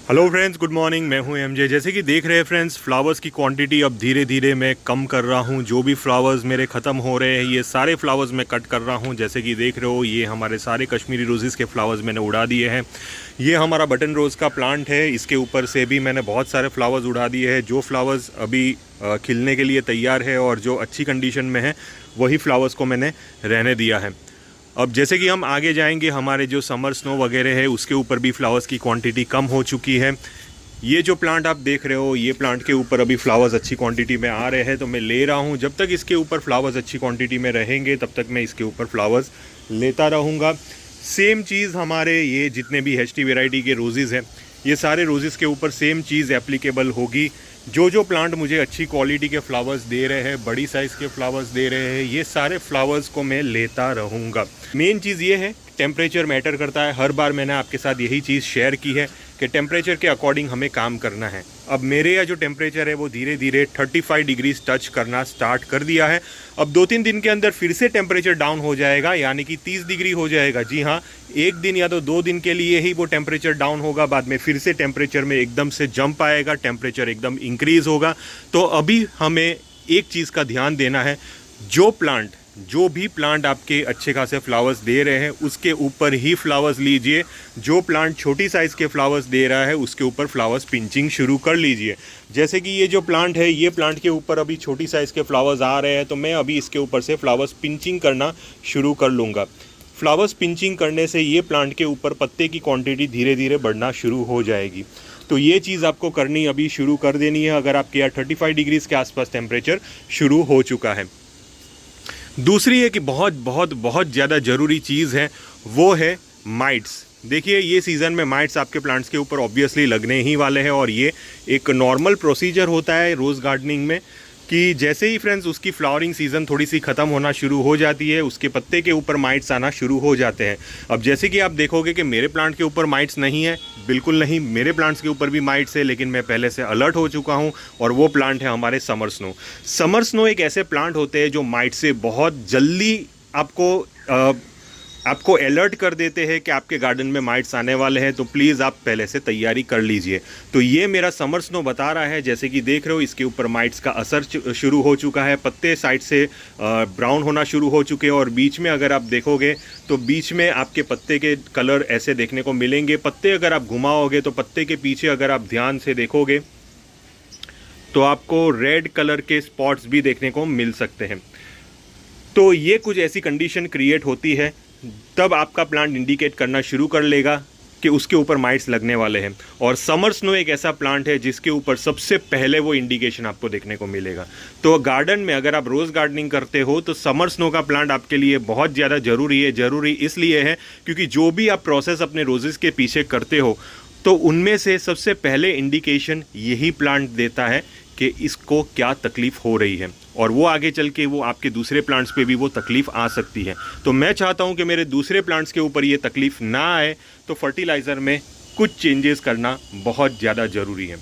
Hello friends, good morning. मैं हूं MJ. जैसे कि देख रहे हैं फ्रेंड्स, फ्लावर्स की क्वांटिटी अब धीरे धीरे मैं कम कर रहा हूं। जो भी फ्लावर्स मेरे ख़त्म हो रहे हैं, ये सारे फ्लावर्स मैं कट कर रहा हूं। जैसे कि देख रहे हो, ये हमारे सारे कश्मीरी रोजेज़ के फ्लावर्स मैंने उड़ा दिए हैं। ये हमारा बटन रोज़ का प्लांट है, इसके ऊपर से भी मैंने बहुत सारे फ्लावर्स उड़ा दिए हैं। जो फ्लावर्स अभी खिलने के लिए तैयार है और जो अच्छी कंडीशन में है, वही फ्लावर्स को मैंने रहने दिया है। अब जैसे कि हम आगे जाएंगे, हमारे जो समर स्नो वगैरह है, उसके ऊपर भी फ्लावर्स की क्वांटिटी कम हो चुकी है। ये जो प्लांट आप देख रहे हो, ये प्लांट के ऊपर अभी फ्लावर्स अच्छी क्वांटिटी में आ रहे हैं, तो मैं ले रहा हूँ। जब तक इसके ऊपर फ्लावर्स अच्छी क्वांटिटी में रहेंगे, तब तक मैं इसके ऊपर फ्लावर्स लेता रहूँगा। सेम चीज़ हमारे ये जितने भी HT वैरायटी के रोज़ेज़ हैं, ये सारे रोज़ेज़ के ऊपर सेम चीज़ एप्लीकेबल होगी। जो प्लांट मुझे अच्छी क्वालिटी के फ्लावर्स दे रहे हैं, बड़ी साइज़ के फ्लावर्स दे रहे हैं, ये सारे फ्लावर्स को मैं लेता रहूँगा। मेन चीज़ ये है, टेम्परेचर मैटर करता है। हर बार मैंने आपके साथ यही चीज़ शेयर की है कि टेम्परेचर के अकॉर्डिंग हमें काम करना है। अब मेरे यहाँ जो टेम्परेचर है, वो धीरे धीरे 35 डिग्रीज टच करना स्टार्ट कर दिया है। अब 2-3 दिन के अंदर फिर से टेम्परेचर डाउन हो जाएगा, यानी कि 30 डिग्री हो जाएगा। जी हाँ, एक दिन या तो 2 दिन के लिए ही वो टेम्परेचर डाउन होगा, बाद में फिर से टेम्परेचर में एकदम से जंप आएगा, टेम्परेचर एकदम इंक्रीज़ होगा। तो अभी हमें एक चीज़ का ध्यान देना है, जो भी प्लांट आपके अच्छे खासे फ्लावर्स दे रहे हैं, उसके ऊपर ही फ्लावर्स लीजिए। जो प्लांट छोटी साइज़ के फ्लावर्स दे रहा है, उसके ऊपर फ्लावर्स पिंचिंग शुरू कर लीजिए। जैसे कि ये जो प्लांट है, ये प्लांट के ऊपर अभी छोटी साइज़ के फ्लावर्स आ रहे हैं, तो मैं अभी इसके ऊपर से फ्लावर्स पिंचिंग करना शुरू कर लूँगा। फ्लावर्स पिंचिंग करने से ये प्लांट के ऊपर पत्ते की क्वांटिटी धीरे धीरे बढ़ना शुरू हो जाएगी। तो ये चीज़ आपको करनी अभी शुरू कर देनी है, अगर आपके यहाँ 35 डिग्रीज़ के आसपास टेम्परेचर शुरू हो चुका है। दूसरी है कि बहुत बहुत बहुत ज़्यादा ज़रूरी चीज़ है, वो है माइट्स। देखिए, ये सीज़न में माइट्स आपके प्लांट्स के ऊपर ऑब्वियसली लगने ही वाले हैं, और ये एक नॉर्मल प्रोसीजर होता है रोज़ गार्डनिंग में कि जैसे ही फ्रेंड्स उसकी फ्लावरिंग सीज़न थोड़ी सी ख़त्म होना शुरू हो जाती है, उसके पत्ते के ऊपर माइट्स आना शुरू हो जाते हैं। अब जैसे कि आप देखोगे कि मेरे प्लांट के ऊपर माइट्स नहीं है, बिल्कुल नहीं, मेरे प्लांट्स के ऊपर भी माइट्स है, लेकिन मैं पहले से अलर्ट हो चुका हूं, और वो प्लांट है हमारे समर स्नो। समर स्नो एक ऐसे प्लांट होते हैं जो माइट से बहुत जल्दी आपको अलर्ट कर देते हैं कि आपके गार्डन में माइट्स आने वाले हैं, तो प्लीज़ आप पहले से तैयारी कर लीजिए। तो ये मेरा समर स्नो बता रहा है, जैसे कि देख रहे हो, इसके ऊपर माइट्स का असर शुरू हो चुका है। पत्ते साइड से ब्राउन होना शुरू हो चुके हैं, और बीच में अगर आप देखोगे तो बीच में आपके पत्ते के कलर ऐसे देखने को मिलेंगे। पत्ते अगर आप घुमाओगे तो पत्ते के पीछे अगर आप ध्यान से देखोगे तो आपको रेड कलर के स्पॉट्स भी देखने को मिल सकते हैं। तो ये कुछ ऐसी कंडीशन क्रिएट होती है, तब आपका प्लांट इंडिकेट करना शुरू कर लेगा कि उसके ऊपर माइट्स लगने वाले हैं। और समर स्नो एक ऐसा प्लांट है जिसके ऊपर सबसे पहले वो इंडिकेशन आपको देखने को मिलेगा। तो गार्डन में अगर आप रोज़ गार्डनिंग करते हो, तो समर स्नो का प्लांट आपके लिए बहुत ज़्यादा ज़रूरी है। ज़रूरी इसलिए है क्योंकि जो भी आप प्रोसेस अपने रोजेज़ के पीछे करते हो, तो उनमें से सबसे पहले इंडिकेशन यही प्लांट देता है कि इसको क्या तकलीफ़ हो रही है, और वो आगे चल के वो आपके दूसरे प्लांट्स पे भी वो तकलीफ़ आ सकती है। तो मैं चाहता हूँ कि मेरे दूसरे प्लांट्स के ऊपर ये तकलीफ़ ना आए, तो फर्टिलाइज़र में कुछ चेंजेस करना बहुत ज़्यादा ज़रूरी है।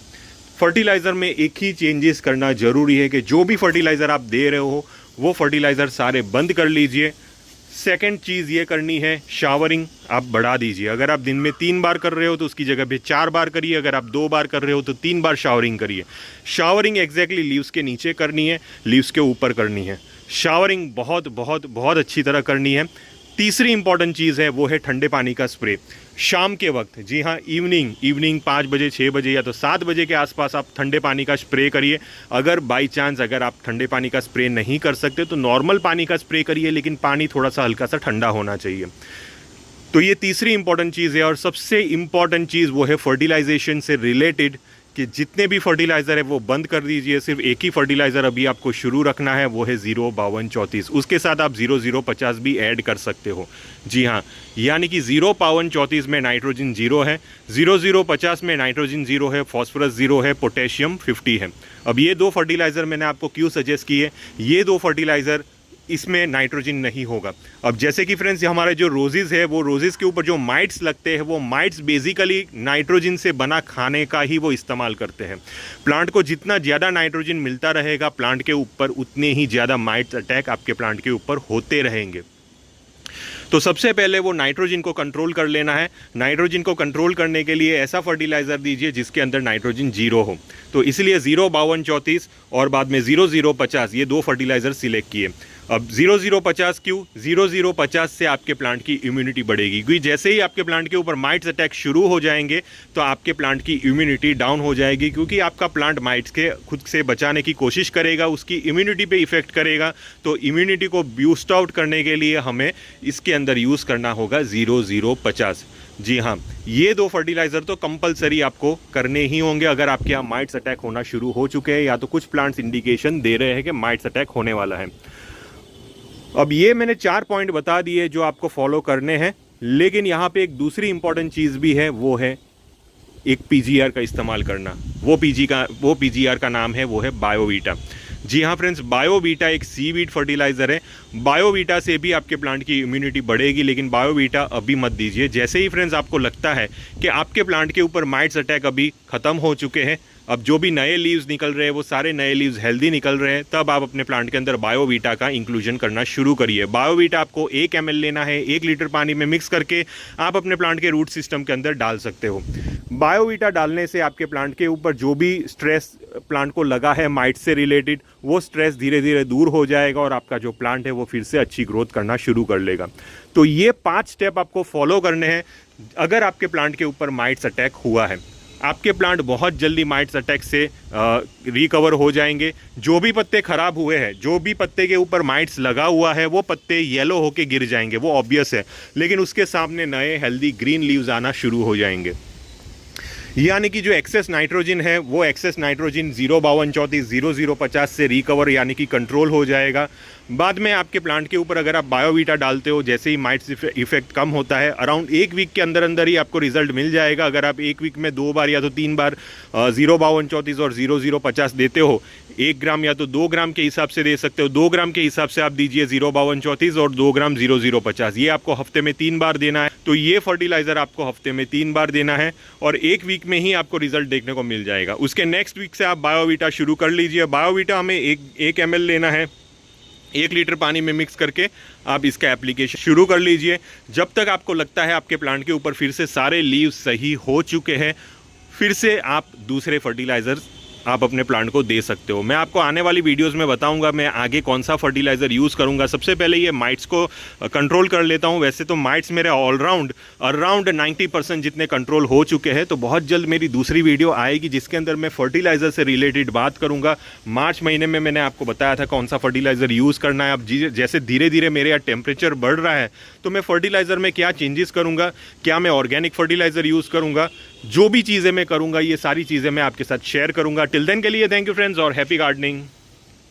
फर्टिलाइज़र में एक ही चेंजेस करना ज़रूरी है कि जो भी फर्टिलाइज़र आप दे रहे हो, वो फर्टिलाइज़र सारे बंद कर लीजिए। सेकंड चीज़ ये करनी है, शावरिंग आप बढ़ा दीजिए। अगर आप दिन में 3 बार कर रहे हो तो उसकी जगह पे 4 बार करिए। अगर आप 2 बार कर रहे हो तो 3 बार शावरिंग करिए। शावरिंग एग्जैक्टली लीव्स के नीचे करनी है, लीव्स के ऊपर करनी है। शावरिंग बहुत बहुत बहुत अच्छी तरह करनी है। तीसरी इंपॉर्टेंट चीज़ है, वो है ठंडे पानी का स्प्रे शाम के वक्त। जी हाँ, इवनिंग 5 बजे, 6 बजे या तो 7 बजे के आसपास आप ठंडे पानी का स्प्रे करिए। अगर बाई चांस अगर आप ठंडे पानी का स्प्रे नहीं कर सकते, तो नॉर्मल पानी का स्प्रे करिए, लेकिन पानी थोड़ा सा हल्का सा ठंडा होना चाहिए। तो ये तीसरी इंपॉर्टेंट चीज़ है। और सबसे इंपॉर्टेंट चीज़ वो है फर्टिलाइजेशन से रिलेटेड, कि जितने भी फर्टिलाइज़र है वो बंद कर दीजिए। सिर्फ एक ही फर्टिलाइज़र अभी आपको शुरू रखना है, वो है 05234। उसके साथ आप 0050 भी ऐड कर सकते हो। जी हाँ, यानी कि 05234 में नाइट्रोजन 0 है, 0050 में नाइट्रोजन 0 है, फॉस्फोरस 0 है, पोटेशियम 50 है। अब ये 2 फर्टिलाइज़र मैंने आपको क्यों सजेस्ट किए, ये 2 फर्टिलाइज़र इसमें नाइट्रोजन नहीं होगा। अब जैसे कि फ्रेंड्स, हमारे जो रोजेज़ है, वो रोजेज़ के ऊपर जो माइट्स लगते हैं, वो माइट्स बेसिकली नाइट्रोजन से बना खाने का ही वो इस्तेमाल करते हैं। प्लांट को जितना ज़्यादा नाइट्रोजन मिलता रहेगा प्लांट के ऊपर, उतने ही ज़्यादा माइट्स अटैक आपके प्लांट के ऊपर होते रहेंगे। तो सबसे पहले वो नाइट्रोजन को कंट्रोल कर लेना है। नाइट्रोजन को कंट्रोल करने के लिए ऐसा फर्टिलाइज़र दीजिए जिसके अंदर नाइट्रोजन 0 हो। तो इसलिए 05234 और बाद में 0050 ये 2 फर्टिलाइज़र सिलेक्ट किए। अब 0050 क्यों? 0050 से आपके प्लांट की इम्यूनिटी बढ़ेगी, क्योंकि जैसे ही आपके प्लांट के ऊपर माइट्स अटैक शुरू हो जाएंगे तो आपके प्लांट की इम्यूनिटी डाउन हो जाएगी, क्योंकि आपका प्लांट माइट्स के खुद से बचाने की कोशिश करेगा, उसकी इम्यूनिटी पे इफेक्ट करेगा। तो इम्यूनिटी को बूस्ट आउट करने के लिए हमें इसके अंदर यूज़ करना होगा 0050। जी हाँ, ये 2 फर्टिलाइज़र तो कंपलसरी आपको करने ही होंगे अगर आपके यहाँ माइट्स अटैक होना शुरू हो चुके हैं या तो कुछ प्लांट्स इंडिकेशन दे रहे हैं कि माइट्स अटैक होने वाला है। अब ये मैंने 4 पॉइंट बता दिए जो आपको फॉलो करने हैं, लेकिन यहाँ पे एक दूसरी इंपॉर्टेंट चीज़ भी है, वो है एक पीजीआर का इस्तेमाल करना। वो पीजीआर का नाम है, वो है बायोवीटा। जी हाँ फ्रेंड्स, बायोवीटा एक सीवीड फर्टिलाइज़र है। बायोवीटा से भी आपके प्लांट की इम्यूनिटी बढ़ेगी, लेकिन बायोवीटा अभी मत दीजिए। जैसे ही फ्रेंड्स आपको लगता है कि आपके प्लांट के ऊपर माइट्स अटैक अभी ख़त्म हो चुके हैं, अब जो भी नए लीव्स निकल रहे हैं वो सारे नए लीव्स हेल्दी निकल रहे हैं, तब आप अपने प्लांट के अंदर बायोवीटा का इंक्लूजन करना शुरू करिए। बायोवीटा आपको 1 ml लेना है, 1 लीटर पानी में मिक्स करके आप अपने प्लांट के रूट सिस्टम के अंदर डाल सकते हो। बायोवीटा डालने से आपके प्लांट के ऊपर जो भी स्ट्रेस प्लांट को लगा है माइट से रिलेटेड, वो स्ट्रेस धीरे धीरे दूर हो जाएगा और आपका जो प्लांट है वो फिर से अच्छी ग्रोथ करना शुरू कर लेगा। तो ये 5 स्टेप आपको फॉलो करने हैं अगर आपके प्लांट के ऊपर माइट्स अटैक हुआ है। आपके प्लांट बहुत जल्दी माइट्स अटैक से रिकवर हो जाएंगे। जो भी पत्ते खराब हुए हैं, जो भी पत्ते के ऊपर माइट्स लगा हुआ है, वो पत्ते येलो होके गिर जाएंगे, वो ऑब्वियस है, लेकिन उसके सामने नए हेल्दी ग्रीन लीव्स आना शुरू हो जाएंगे। यानी कि जो एक्सेस नाइट्रोजन है वो एक्सेस नाइट्रोजन 05234 0050 से रिकवर यानी कि कंट्रोल हो जाएगा। बाद में आपके प्लांट के ऊपर अगर आप बायोवीटा डालते हो, जैसे ही माइट्स इफेक्ट कम होता है, अराउंड 1 वीक के अंदर अंदर ही आपको रिजल्ट मिल जाएगा। अगर आप 1 वीक में 2 बार या तो 3 बार 05234 और 0050 देते हो, 1 ग्राम या तो 2 ग्राम के हिसाब से दे सकते हो। 2 ग्राम के हिसाब से आप दीजिए 05234 और 2 ग्राम 0050। ये आपको हफ्ते में 3 बार देना है। तो ये फर्टिलाइज़र आपको हफ्ते में 3 बार देना है और 1 वीक में ही आपको रिजल्ट देखने को मिल जाएगा। उसके नेक्स्ट वीक से आप बायोवीटा शुरू कर लीजिए। बायोवीटा हमें 1 ml लेना है, 1 लीटर पानी में मिक्स करके आप इसका एप्लीकेशन शुरू कर लीजिए। जब तक आपको लगता है आपके प्लांट के ऊपर फिर से सारे लीव्स सही हो चुके हैं, फिर से आप दूसरे फर्टिलाइज़र आप अपने प्लांट को दे सकते हो। मैं आपको आने वाली वीडियोस में बताऊंगा मैं आगे कौन सा फर्टिलाइज़र यूज़ करूंगा। सबसे पहले ये माइट्स को कंट्रोल कर लेता हूं। वैसे तो माइट्स मेरे अराउंड 90% जितने कंट्रोल हो चुके हैं। तो बहुत जल्द मेरी दूसरी वीडियो आएगी जिसके अंदर मैं फर्टिलाइज़र से रिलेटेड बात करूंगा। मार्च महीने में मैंने आपको बताया था कौन सा फर्टिलाइज़र यूज़ करना है। अब जैसे धीरे धीरे मेरे यहाँ टेम्परेचर बढ़ रहा है तो मैं फर्टिलाइज़र में क्या चेंजेस करूँगा, क्या मैं ऑर्गेनिक फर्टिलाइज़र यूज़ करूँगा, जो भी चीज़ें मैं करूँगा ये सारी चीज़ें मैं आपके साथ शेयर करूँगा। टिल देन के लिए थैंक यू फ्रेंड्स और हैप्पी गार्डनिंग।